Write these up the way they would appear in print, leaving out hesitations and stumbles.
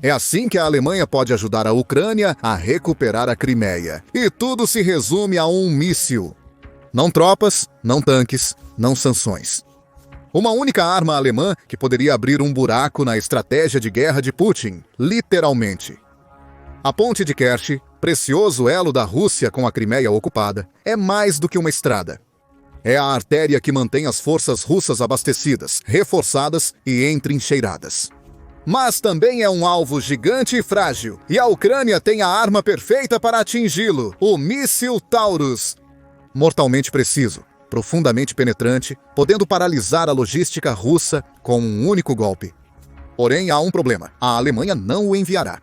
É assim que a Alemanha pode ajudar a Ucrânia a recuperar a Crimeia. E tudo se resume a um míssil. Não tropas, não tanques, não sanções. Uma única arma alemã que poderia abrir um buraco na estratégia de guerra de Putin, literalmente. A ponte de Kerch, precioso elo da Rússia com a Crimeia ocupada, é mais do que uma estrada. É a artéria que mantém as forças russas abastecidas, reforçadas e entrincheiradas. Mas também é um alvo gigante e frágil, e a Ucrânia tem a arma perfeita para atingi-lo, o míssil Taurus. Mortalmente preciso, profundamente penetrante, podendo paralisar a logística russa com um único golpe. Porém, há um problema: a Alemanha não o enviará.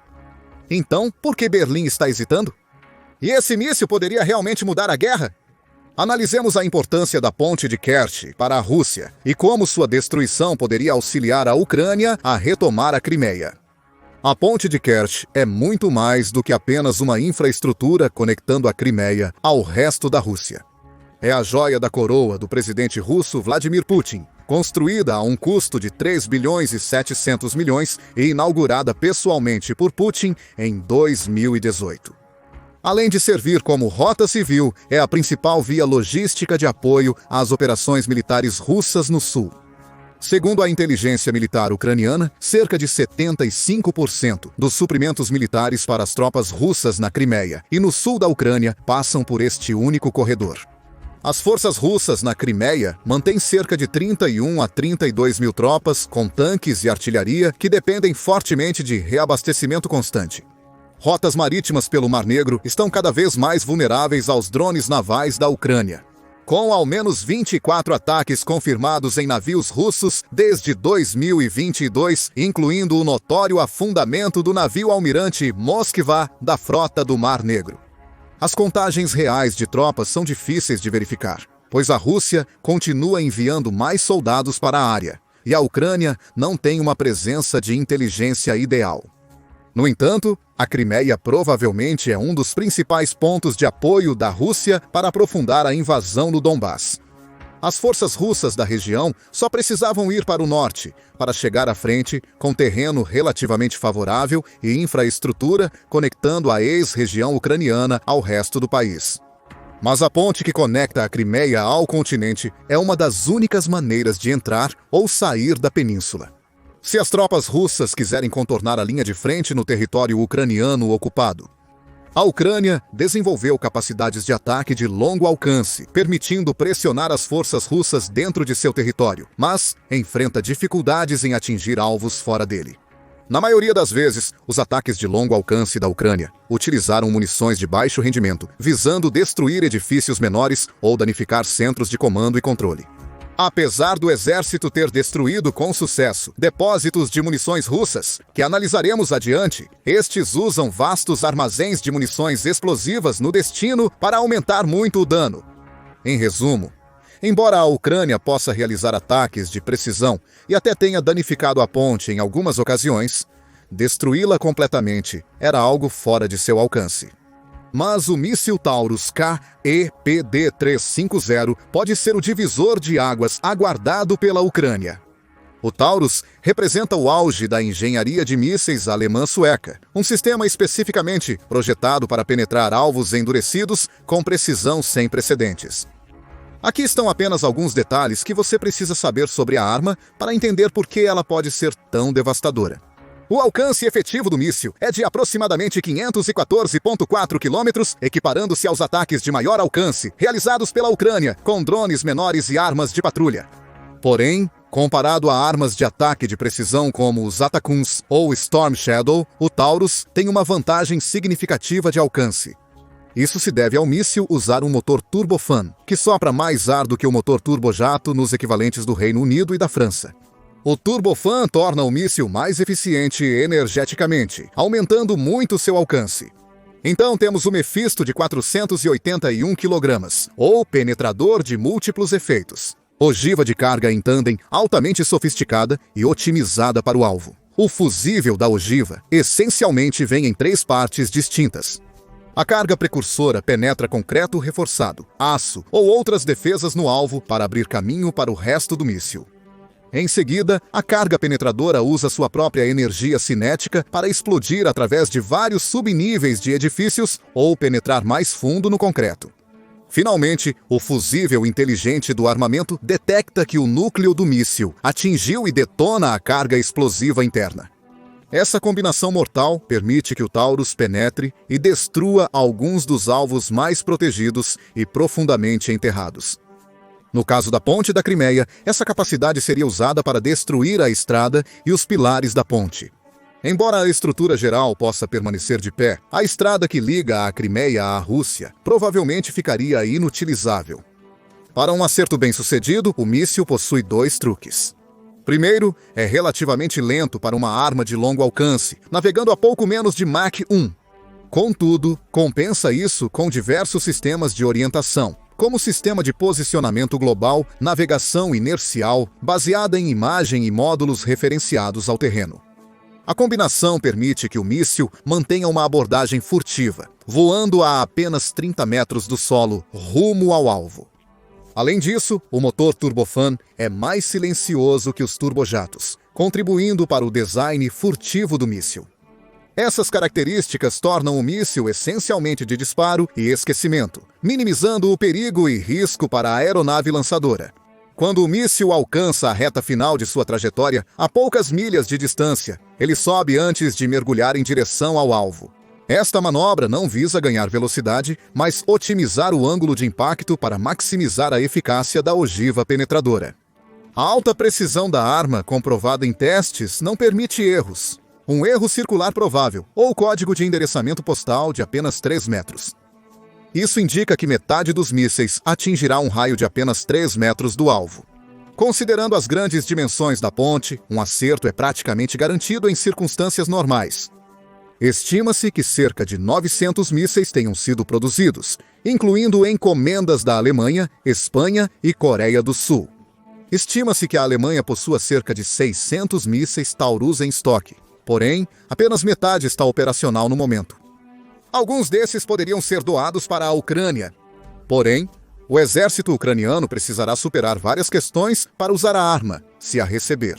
Então, por que Berlim está hesitando? E esse míssil poderia realmente mudar a guerra? Analisemos a importância da ponte de Kerch para a Rússia e como sua destruição poderia auxiliar a Ucrânia a retomar a Crimeia. A ponte de Kerch é muito mais do que apenas uma infraestrutura conectando a Crimeia ao resto da Rússia. É a joia da coroa do presidente russo Vladimir Putin, construída a um custo de 3 bilhões e 700 milhões e inaugurada pessoalmente por Putin em 2018. Além de servir como rota civil, é a principal via logística de apoio às operações militares russas no sul. Segundo a inteligência militar ucraniana, cerca de 75% dos suprimentos militares para as tropas russas na Crimeia e no sul da Ucrânia passam por este único corredor. As forças russas na Crimeia mantêm cerca de 31 a 32 mil tropas com tanques e artilharia que dependem fortemente de reabastecimento constante. Rotas marítimas pelo Mar Negro estão cada vez mais vulneráveis aos drones navais da Ucrânia, com ao menos 24 ataques confirmados em navios russos desde 2022, incluindo o notório afundamento do navio almirante Moskva da frota do Mar Negro. As contagens reais de tropas são difíceis de verificar, pois a Rússia continua enviando mais soldados para a área, e a Ucrânia não tem uma presença de inteligência ideal. No entanto, a Crimeia provavelmente é um dos principais pontos de apoio da Rússia para aprofundar a invasão no Donbass. As forças russas da região só precisavam ir para o norte, para chegar à frente com terreno relativamente favorável e infraestrutura conectando a ex-região ucraniana ao resto do país. Mas a ponte que conecta a Crimeia ao continente é uma das únicas maneiras de entrar ou sair da península. Se as tropas russas quiserem contornar a linha de frente no território ucraniano ocupado, a Ucrânia desenvolveu capacidades de ataque de longo alcance, permitindo pressionar as forças russas dentro de seu território, mas enfrenta dificuldades em atingir alvos fora dele. Na maioria das vezes, os ataques de longo alcance da Ucrânia utilizaram munições de baixo rendimento, visando destruir edifícios menores ou danificar centros de comando e controle. Apesar do exército ter destruído com sucesso depósitos de munições russas, que analisaremos adiante, estes usam vastos armazéns de munições explosivas no destino para aumentar muito o dano. Em resumo, embora a Ucrânia possa realizar ataques de precisão e até tenha danificado a ponte em algumas ocasiões, destruí-la completamente era algo fora de seu alcance. Mas o míssil Taurus KEPD-350 pode ser o divisor de águas aguardado pela Ucrânia. O Taurus representa o auge da engenharia de mísseis alemã-sueca, um sistema especificamente projetado para penetrar alvos endurecidos com precisão sem precedentes. Aqui estão apenas alguns detalhes que você precisa saber sobre a arma para entender por que ela pode ser tão devastadora. O alcance efetivo do míssil é de aproximadamente 514,4 km, equiparando-se aos ataques de maior alcance realizados pela Ucrânia com drones menores e armas de patrulha. Porém, comparado a armas de ataque de precisão como os Atakuns ou Storm Shadow, o Taurus tem uma vantagem significativa de alcance. Isso se deve ao míssil usar um motor turbofan, que sopra mais ar do que o motor turbojato nos equivalentes do Reino Unido e da França. O turbofan torna o míssil mais eficiente energeticamente, aumentando muito seu alcance. Então temos o Mephisto de 481 kg, ou penetrador de múltiplos efeitos. Ogiva de carga em tandem altamente sofisticada e otimizada para o alvo. O fusível da ogiva essencialmente vem em 3 partes distintas. A carga precursora penetra concreto reforçado, aço ou outras defesas no alvo para abrir caminho para o resto do míssil. Em seguida, a carga penetradora usa sua própria energia cinética para explodir através de vários subníveis de edifícios ou penetrar mais fundo no concreto. Finalmente, o fusível inteligente do armamento detecta que o núcleo do míssil atingiu e detona a carga explosiva interna. Essa combinação mortal permite que o Taurus penetre e destrua alguns dos alvos mais protegidos e profundamente enterrados. No caso da Ponte da Crimeia, essa capacidade seria usada para destruir a estrada e os pilares da ponte. Embora a estrutura geral possa permanecer de pé, a estrada que liga a Crimeia à Rússia provavelmente ficaria inutilizável. Para um acerto bem-sucedido, o míssil possui 2 truques. Primeiro, é relativamente lento para uma arma de longo alcance, navegando a pouco menos de Mach 1. Contudo, compensa isso com diversos sistemas de orientação, como o sistema de posicionamento global, navegação inercial, baseada em imagem e módulos referenciados ao terreno. A combinação permite que o míssil mantenha uma abordagem furtiva, voando a apenas 30 metros do solo, rumo ao alvo. Além disso, o motor turbofan é mais silencioso que os turbojatos, contribuindo para o design furtivo do míssil. Essas características tornam o míssil essencialmente de disparo e esquecimento, minimizando o perigo e risco para a aeronave lançadora. Quando o míssil alcança a reta final de sua trajetória, a poucas milhas de distância, ele sobe antes de mergulhar em direção ao alvo. Esta manobra não visa ganhar velocidade, mas otimizar o ângulo de impacto para maximizar a eficácia da ogiva penetradora. A alta precisão da arma, comprovada em testes, não permite erros. Um erro circular provável, ou código de endereçamento postal de apenas 3 metros. Isso indica que metade dos mísseis atingirá um raio de apenas 3 metros do alvo. Considerando as grandes dimensões da ponte, um acerto é praticamente garantido em circunstâncias normais. Estima-se que cerca de 900 mísseis tenham sido produzidos, incluindo encomendas da Alemanha, Espanha e Coreia do Sul. Estima-se que a Alemanha possua cerca de 600 mísseis Taurus em estoque, porém, apenas metade está operacional no momento. Alguns desses poderiam ser doados para a Ucrânia. Porém, o exército ucraniano precisará superar várias questões para usar a arma, se a receber.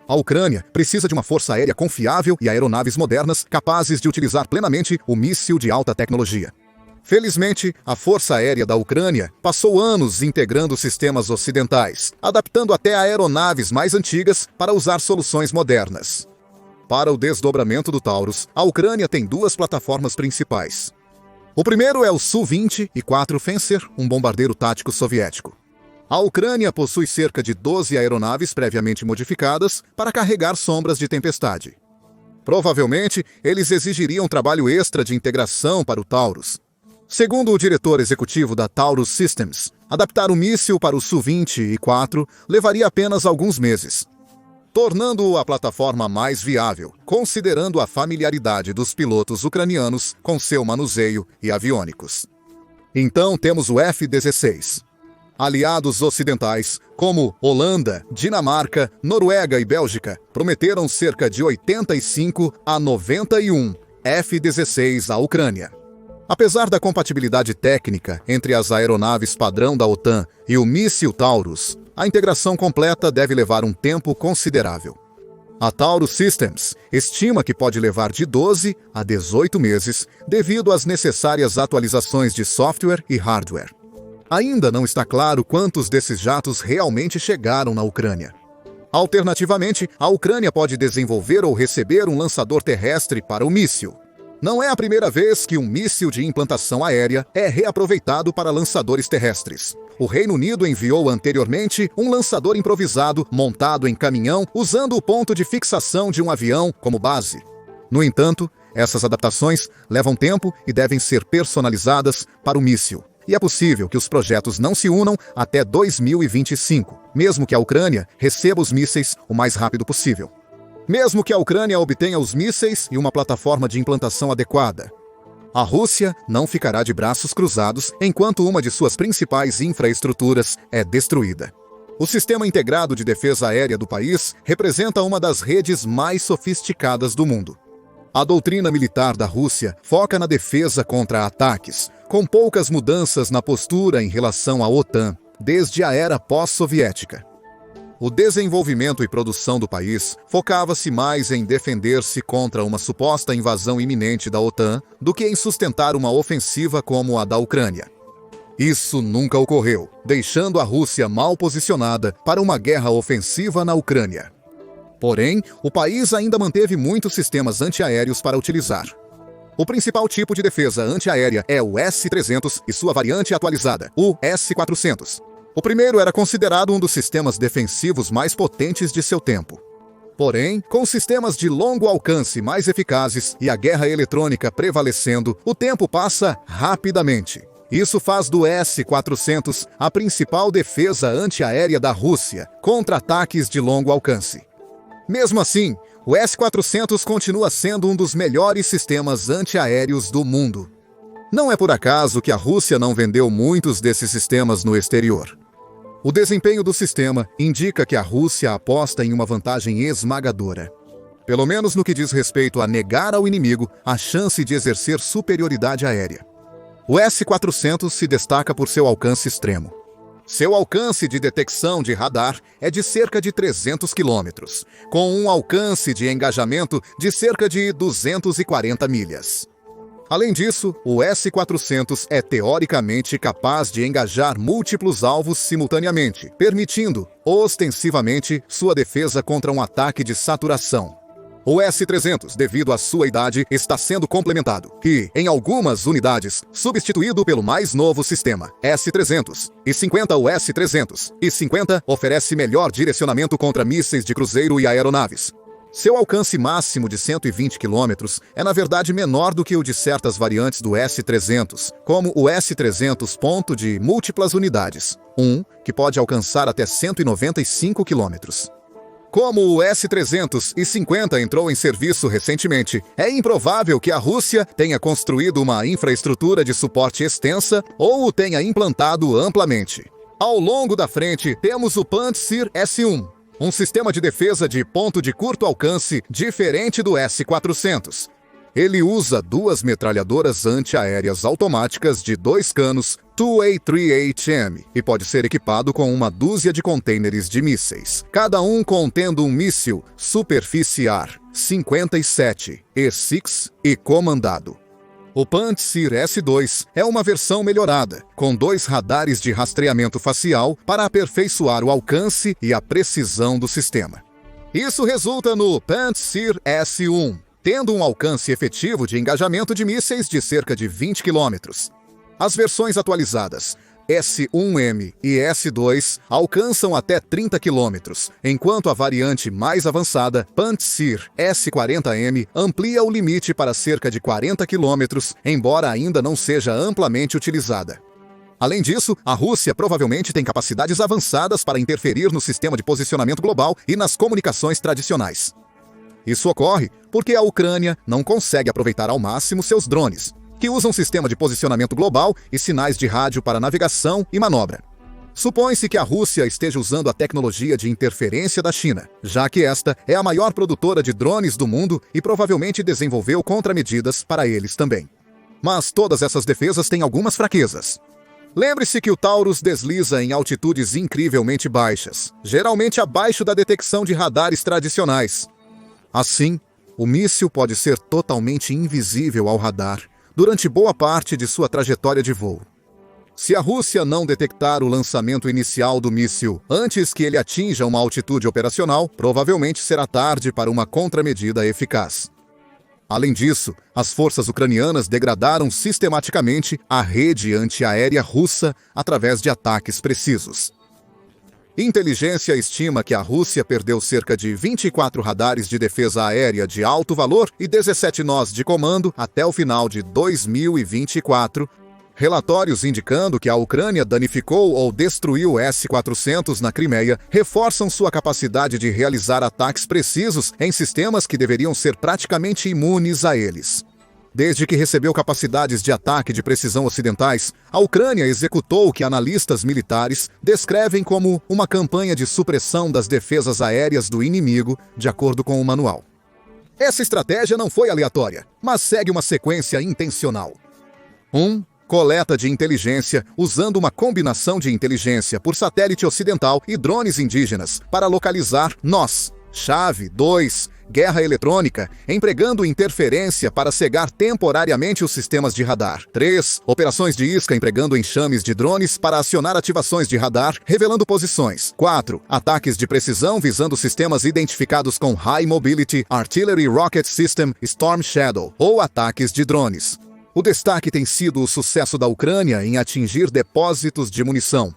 A Ucrânia precisa de uma força aérea confiável e aeronaves modernas capazes de utilizar plenamente o míssil de alta tecnologia. Felizmente, a Força Aérea da Ucrânia passou anos integrando sistemas ocidentais, adaptando até aeronaves mais antigas para usar soluções modernas. Para o desdobramento do Taurus, a Ucrânia tem 2 plataformas principais. O primeiro é o Su-24 Fencer, um bombardeiro tático soviético. A Ucrânia possui cerca de 12 aeronaves previamente modificadas para carregar sombras de tempestade. Provavelmente, eles exigiriam trabalho extra de integração para o Taurus. Segundo o diretor executivo da Taurus Systems, adaptar o míssil para o Su-24 levaria apenas alguns meses, tornando-o a plataforma mais viável, considerando a familiaridade dos pilotos ucranianos com seu manuseio e aviônicos. Então temos o F-16. Aliados ocidentais, como Holanda, Dinamarca, Noruega e Bélgica, prometeram cerca de 85 a 91 F-16 à Ucrânia. Apesar da compatibilidade técnica entre as aeronaves padrão da OTAN e o míssil Taurus, a integração completa deve levar um tempo considerável. A Taurus Systems estima que pode levar de 12 a 18 meses devido às necessárias atualizações de software e hardware. Ainda não está claro quantos desses jatos realmente chegaram na Ucrânia. Alternativamente, a Ucrânia pode desenvolver ou receber um lançador terrestre para o míssil. Não é a primeira vez que um míssil de implantação aérea é reaproveitado para lançadores terrestres. O Reino Unido enviou anteriormente um lançador improvisado montado em caminhão usando o ponto de fixação de um avião como base. No entanto, essas adaptações levam tempo e devem ser personalizadas para o míssil. E é possível que os projetos não se unam até 2025, mesmo que a Ucrânia receba os mísseis o mais rápido possível. Mesmo que a Ucrânia obtenha os mísseis e uma plataforma de implantação adequada, a Rússia não ficará de braços cruzados enquanto uma de suas principais infraestruturas é destruída. O Sistema Integrado de Defesa Aérea do país representa uma das redes mais sofisticadas do mundo. A doutrina militar da Rússia foca na defesa contra ataques, com poucas mudanças na postura em relação à OTAN, desde a era pós-soviética. o desenvolvimento e produção do país focava-se mais em defender-se contra uma suposta invasão iminente da OTAN do que em sustentar uma ofensiva como a da Ucrânia. Isso nunca ocorreu, deixando a Rússia mal posicionada para uma guerra ofensiva na Ucrânia. Porém, o país ainda manteve muitos sistemas antiaéreos para utilizar. O principal tipo de defesa antiaérea é o S-300 e sua variante atualizada, o S-400. O primeiro era considerado um dos sistemas defensivos mais potentes de seu tempo. Porém, com sistemas de longo alcance mais eficazes e a guerra eletrônica prevalecendo, o tempo passa rapidamente. Isso faz do S-400 a principal defesa antiaérea da Rússia contra ataques de longo alcance. Mesmo assim, o S-400 continua sendo um dos melhores sistemas antiaéreos do mundo. Não é por acaso que a Rússia não vendeu muitos desses sistemas no exterior. O desempenho do sistema indica que a Rússia aposta em uma vantagem esmagadora. Pelo menos no que diz respeito a negar ao inimigo a chance de exercer superioridade aérea. O S-400 se destaca por seu alcance extremo. Seu alcance de detecção de radar é de cerca de 300 quilômetros, com um alcance de engajamento de cerca de 240 milhas. Além disso, o S-400 é teoricamente capaz de engajar múltiplos alvos simultaneamente, permitindo, ostensivamente, sua defesa contra um ataque de saturação. O S-300, devido à sua idade, está sendo complementado e, em algumas unidades, substituído pelo mais novo sistema, S-300. E 50 o S-300. E 50 oferece melhor direcionamento contra mísseis de cruzeiro e aeronaves. Seu alcance máximo de 120 km é, na verdade, menor do que o de certas variantes do S-300, como o S-300 ponto de múltiplas unidades, que pode alcançar até 195 km. Como o S-350 entrou em serviço recentemente, é improvável que a Rússia tenha construído uma infraestrutura de suporte extensa ou o tenha implantado amplamente. Ao longo da frente, temos o Pantsir S-1, um sistema de defesa de ponto de curto alcance diferente do S-400. Ele usa duas metralhadoras antiaéreas automáticas de 2 canos 2A3HM e pode ser equipado com uma dúzia de contêineres de mísseis, cada um contendo um míssil Superfície AR-57 E-6 e comandado. O Pantsir S-2 é uma versão melhorada, com 2 radares de rastreamento facial para aperfeiçoar o alcance e a precisão do sistema. Isso resulta no Pantsir S-1, tendo um alcance efetivo de engajamento de mísseis de cerca de 20 km. As versões atualizadas S-1M e S-2 alcançam até 30 km, enquanto a variante mais avançada, Pantsir S-40M, amplia o limite para cerca de 40 km, embora ainda não seja amplamente utilizada. Além disso, a Rússia provavelmente tem capacidades avançadas para interferir no sistema de posicionamento global e nas comunicações tradicionais. Isso ocorre porque a Ucrânia não consegue aproveitar ao máximo seus drones, que usam sistema de posicionamento global e sinais de rádio para navegação e manobra. Supõe-se que a Rússia esteja usando a tecnologia de interferência da China, já que esta é a maior produtora de drones do mundo e provavelmente desenvolveu contramedidas para eles também. Mas todas essas defesas têm algumas fraquezas. Lembre-se que o Taurus desliza em altitudes incrivelmente baixas, geralmente abaixo da detecção de radares tradicionais. Assim, o míssil pode ser totalmente invisível ao radar durante boa parte de sua trajetória de voo. Se a Rússia não detectar o lançamento inicial do míssil antes que ele atinja uma altitude operacional, provavelmente será tarde para uma contramedida eficaz. Além disso, as forças ucranianas degradaram sistematicamente a rede antiaérea russa através de ataques precisos. Inteligência estima que a Rússia perdeu cerca de 24 radares de defesa aérea de alto valor e 17 nós de comando até o final de 2024. Relatórios indicando que a Ucrânia danificou ou destruiu o S-400 na Crimeia reforçam sua capacidade de realizar ataques precisos em sistemas que deveriam ser praticamente imunes a eles. Desde que recebeu capacidades de ataque de precisão ocidentais, a Ucrânia executou o que analistas militares descrevem como uma campanha de supressão das defesas aéreas do inimigo, de acordo com o manual. Essa estratégia não foi aleatória, mas segue uma sequência intencional. coleta de inteligência usando uma combinação de inteligência por satélite ocidental e drones indígenas para localizar nós. Chave 2. Guerra eletrônica, empregando interferência para cegar temporariamente os sistemas de radar. 3. Operações de isca empregando enxames de drones para acionar ativações de radar, revelando posições. 4. Ataques de precisão visando sistemas identificados com High Mobility Artillery Rocket System Storm Shadow, ou ataques de drones. O destaque tem sido o sucesso da Ucrânia em atingir depósitos de munição.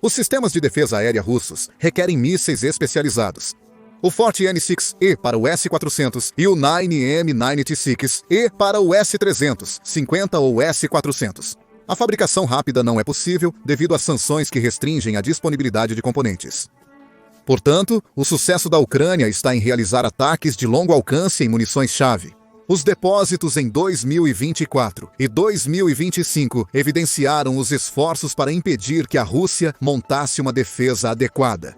Os sistemas de defesa aérea russos requerem mísseis especializados. O Forte N-6E para o S-400 e o 9M96E para o S-350 ou S-400. A fabricação rápida não é possível devido às sanções que restringem a disponibilidade de componentes. Portanto, o sucesso da Ucrânia está em realizar ataques de longo alcance em munições-chave. Os depósitos em 2024 e 2025 evidenciaram os esforços para impedir que a Rússia montasse uma defesa adequada.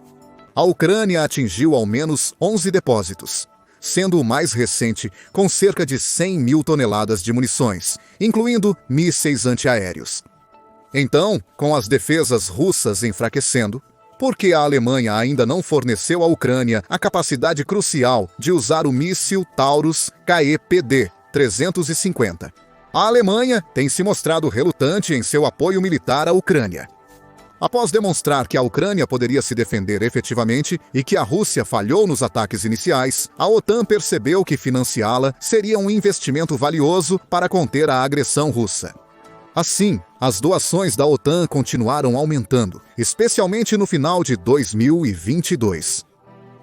A Ucrânia atingiu ao menos 11 depósitos, sendo o mais recente com cerca de 100 mil toneladas de munições, incluindo mísseis antiaéreos. Então, com as defesas russas enfraquecendo, por que a Alemanha ainda não forneceu à Ucrânia a capacidade crucial de usar o míssil Taurus KE-PD-350? A Alemanha tem se mostrado relutante em seu apoio militar à Ucrânia. Após demonstrar que a Ucrânia poderia se defender efetivamente e que a Rússia falhou nos ataques iniciais, a OTAN percebeu que financiá-la seria um investimento valioso para conter a agressão russa. Assim, as doações da OTAN continuaram aumentando, especialmente no final de 2022.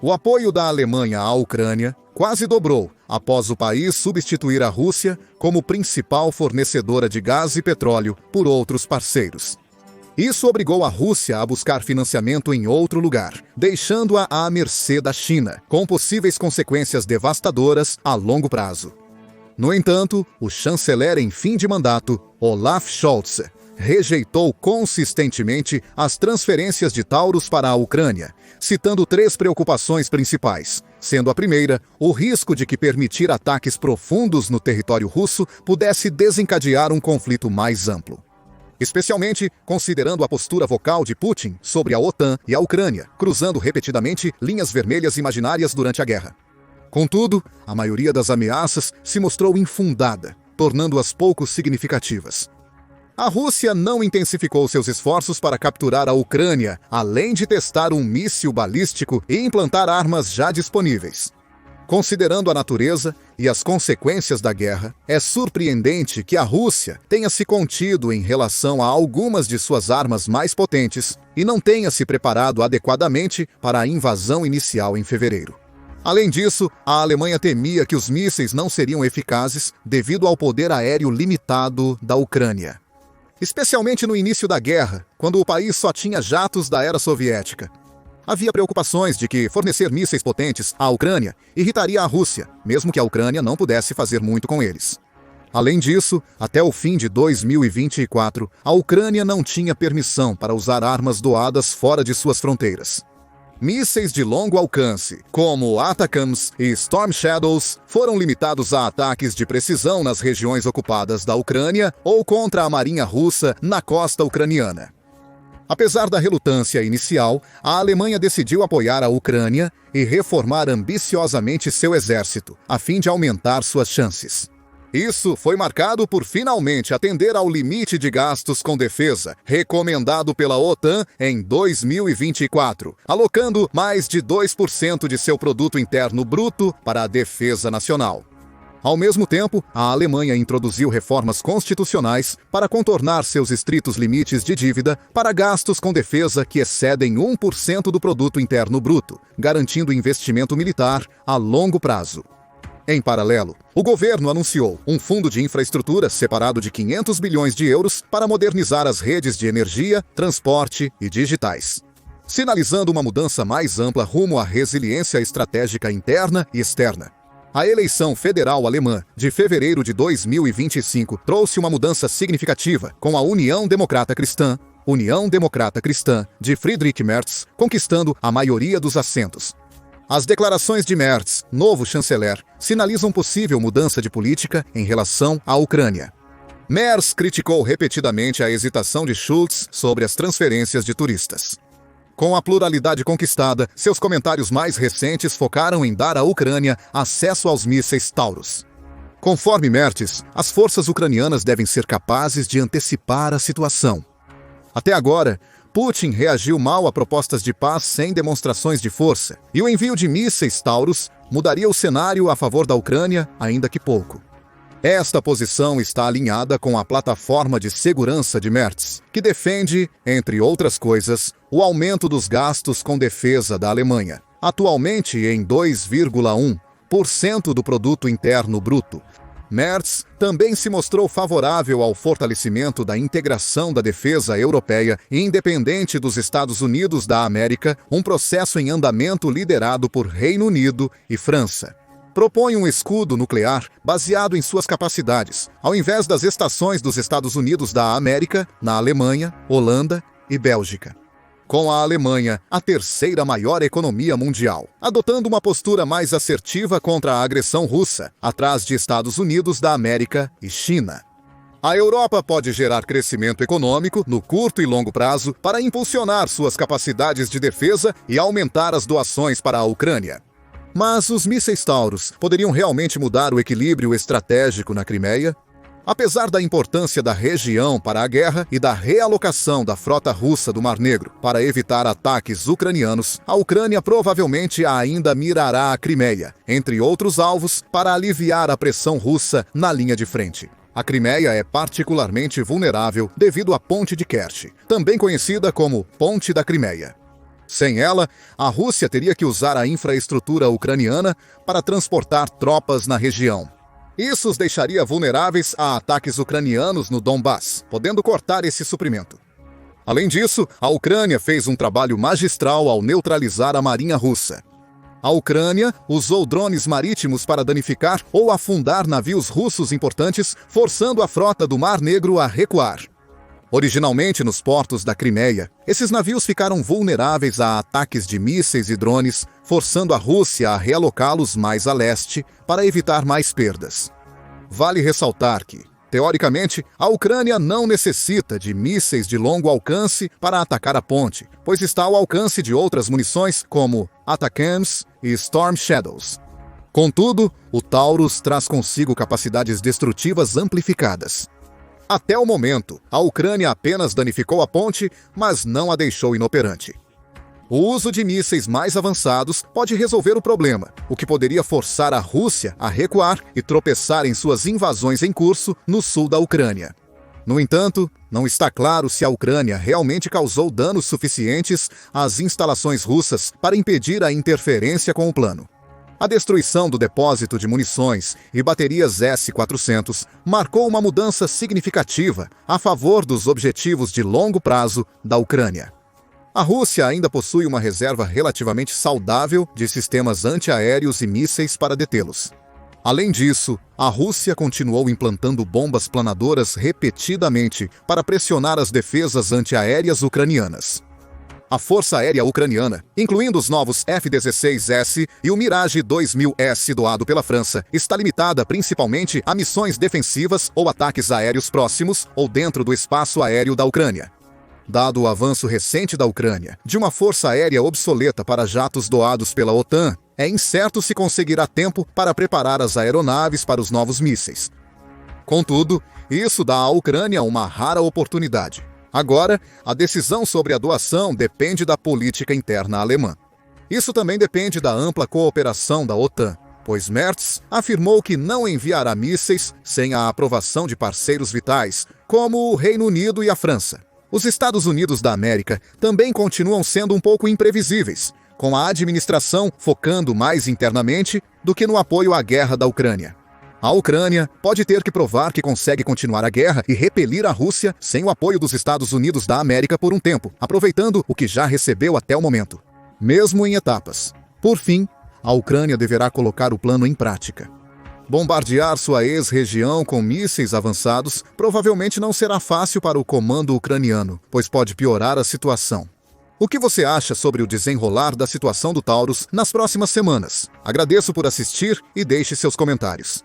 O apoio da Alemanha à Ucrânia quase dobrou após o país substituir a Rússia como principal fornecedora de gás e petróleo por outros parceiros. Isso obrigou a Rússia a buscar financiamento em outro lugar, deixando-a à mercê da China, com possíveis consequências devastadoras a longo prazo. No entanto, o chanceler em fim de mandato, Olaf Scholz, rejeitou consistentemente as transferências de Taurus para a Ucrânia, citando 3 preocupações principais, sendo a primeira o risco de que permitir ataques profundos no território russo pudesse desencadear um conflito mais amplo. Especialmente considerando a postura vocal de Putin sobre a OTAN e a Ucrânia, cruzando repetidamente linhas vermelhas imaginárias durante a guerra. Contudo, a maioria das ameaças se mostrou infundada, tornando-as pouco significativas. A Rússia não intensificou seus esforços para capturar a Ucrânia, além de testar um míssil balístico e implantar armas já disponíveis. Considerando a natureza e as consequências da guerra, é surpreendente que a Rússia tenha se contido em relação a algumas de suas armas mais potentes e não tenha se preparado adequadamente para a invasão inicial em fevereiro. Além disso, a Alemanha temia que os mísseis não seriam eficazes devido ao poder aéreo limitado da Ucrânia. Especialmente no início da guerra, quando o país só tinha jatos da era soviética. Havia preocupações de que fornecer mísseis potentes à Ucrânia irritaria a Rússia, mesmo que a Ucrânia não pudesse fazer muito com eles. Além disso, até o fim de 2024, a Ucrânia não tinha permissão para usar armas doadas fora de suas fronteiras. Mísseis de longo alcance, como Atacams e Storm Shadows, foram limitados a ataques de precisão nas regiões ocupadas da Ucrânia ou contra a marinha russa na costa ucraniana. Apesar da relutância inicial, a Alemanha decidiu apoiar a Ucrânia e reformar ambiciosamente seu exército, a fim de aumentar suas chances. Isso foi marcado por finalmente atender ao limite de gastos com defesa, recomendado pela OTAN em 2024, alocando mais de 2% de seu produto interno bruto para a defesa nacional. Ao mesmo tempo, a Alemanha introduziu reformas constitucionais para contornar seus estritos limites de dívida para gastos com defesa que excedem 1% do produto interno bruto, garantindo investimento militar a longo prazo. Em paralelo, o governo anunciou um fundo de infraestrutura separado de 500 bilhões de euros para modernizar as redes de energia, transporte e digitais, sinalizando uma mudança mais ampla rumo à resiliência estratégica interna e externa. A eleição federal alemã de fevereiro de 2025 trouxe uma mudança significativa, com a União Democrata Cristã de Friedrich Merz conquistando a maioria dos assentos. As declarações de Merz, novo chanceler, sinalizam possível mudança de política em relação à Ucrânia. Merz criticou repetidamente a hesitação de Schultz sobre as transferências de turistas. Com a pluralidade conquistada, seus comentários mais recentes focaram em dar à Ucrânia acesso aos mísseis Taurus. Conforme Merz, as forças ucranianas devem ser capazes de antecipar a situação. Até agora, Putin reagiu mal a propostas de paz sem demonstrações de força, e o envio de mísseis Taurus mudaria o cenário a favor da Ucrânia, ainda que pouco. Esta posição está alinhada com a plataforma de segurança de Merz, que defende, entre outras coisas, o aumento dos gastos com defesa da Alemanha, atualmente em 2,1% do produto interno bruto. Merz também se mostrou favorável ao fortalecimento da integração da defesa europeia, independente dos Estados Unidos da América, um processo em andamento liderado por Reino Unido e França. Propõe um escudo nuclear baseado em suas capacidades, ao invés das estações dos Estados Unidos da América, na Alemanha, Holanda e Bélgica. Com a Alemanha, a terceira maior economia mundial, adotando uma postura mais assertiva contra a agressão russa, atrás de Estados Unidos da América e China. A Europa pode gerar crescimento econômico no curto e longo prazo para impulsionar suas capacidades de defesa e aumentar as doações para a Ucrânia. Mas os mísseis Taurus poderiam realmente mudar o equilíbrio estratégico na Crimeia? Apesar da importância da região para a guerra e da realocação da frota russa do Mar Negro para evitar ataques ucranianos, a Ucrânia provavelmente ainda mirará a Crimeia, entre outros alvos, para aliviar a pressão russa na linha de frente. A Crimeia é particularmente vulnerável devido à Ponte de Kerch, também conhecida como Ponte da Crimeia. Sem ela, a Rússia teria que usar a infraestrutura ucraniana para transportar tropas na região. Isso os deixaria vulneráveis a ataques ucranianos no Donbass, podendo cortar esse suprimento. Além disso, a Ucrânia fez um trabalho magistral ao neutralizar a marinha russa. A Ucrânia usou drones marítimos para danificar ou afundar navios russos importantes, forçando a frota do Mar Negro a recuar. Originalmente nos portos da Crimeia, esses navios ficaram vulneráveis a ataques de mísseis e drones, forçando a Rússia a realocá-los mais a leste para evitar mais perdas. Vale ressaltar que, teoricamente, a Ucrânia não necessita de mísseis de longo alcance para atacar a ponte, pois está ao alcance de outras munições como ATACMS e Storm Shadows. Contudo, o Taurus traz consigo capacidades destrutivas amplificadas. Até o momento, a Ucrânia apenas danificou a ponte, mas não a deixou inoperante. O uso de mísseis mais avançados pode resolver o problema, o que poderia forçar a Rússia a recuar e tropeçar em suas invasões em curso no sul da Ucrânia. No entanto, não está claro se a Ucrânia realmente causou danos suficientes às instalações russas para impedir a interferência com o plano. A destruição do depósito de munições e baterias S-400 marcou uma mudança significativa a favor dos objetivos de longo prazo da Ucrânia. A Rússia ainda possui uma reserva relativamente saudável de sistemas antiaéreos e mísseis para detê-los. Além disso, a Rússia continuou implantando bombas planadoras repetidamente para pressionar as defesas antiaéreas ucranianas. A Força Aérea Ucraniana, incluindo os novos F-16S e o Mirage 2000S doado pela França, está limitada principalmente a missões defensivas ou ataques aéreos próximos ou dentro do espaço aéreo da Ucrânia. Dado o avanço recente da Ucrânia de uma força aérea obsoleta para jatos doados pela OTAN, é incerto se conseguirá tempo para preparar as aeronaves para os novos mísseis. Contudo, isso dá à Ucrânia uma rara oportunidade. Agora, a decisão sobre a doação depende da política interna alemã. Isso também depende da ampla cooperação da OTAN, pois Merz afirmou que não enviará mísseis sem a aprovação de parceiros vitais, como o Reino Unido e a França. Os Estados Unidos da América também continuam sendo um pouco imprevisíveis, com a administração focando mais internamente do que no apoio à guerra da Ucrânia. A Ucrânia pode ter que provar que consegue continuar a guerra e repelir a Rússia sem o apoio dos Estados Unidos da América por um tempo, aproveitando o que já recebeu até o momento, mesmo em etapas. Por fim, a Ucrânia deverá colocar o plano em prática. Bombardear sua ex-região com mísseis avançados provavelmente não será fácil para o comando ucraniano, pois pode piorar a situação. O que você acha sobre o desenrolar da situação do Taurus nas próximas semanas? Agradeço por assistir e deixe seus comentários.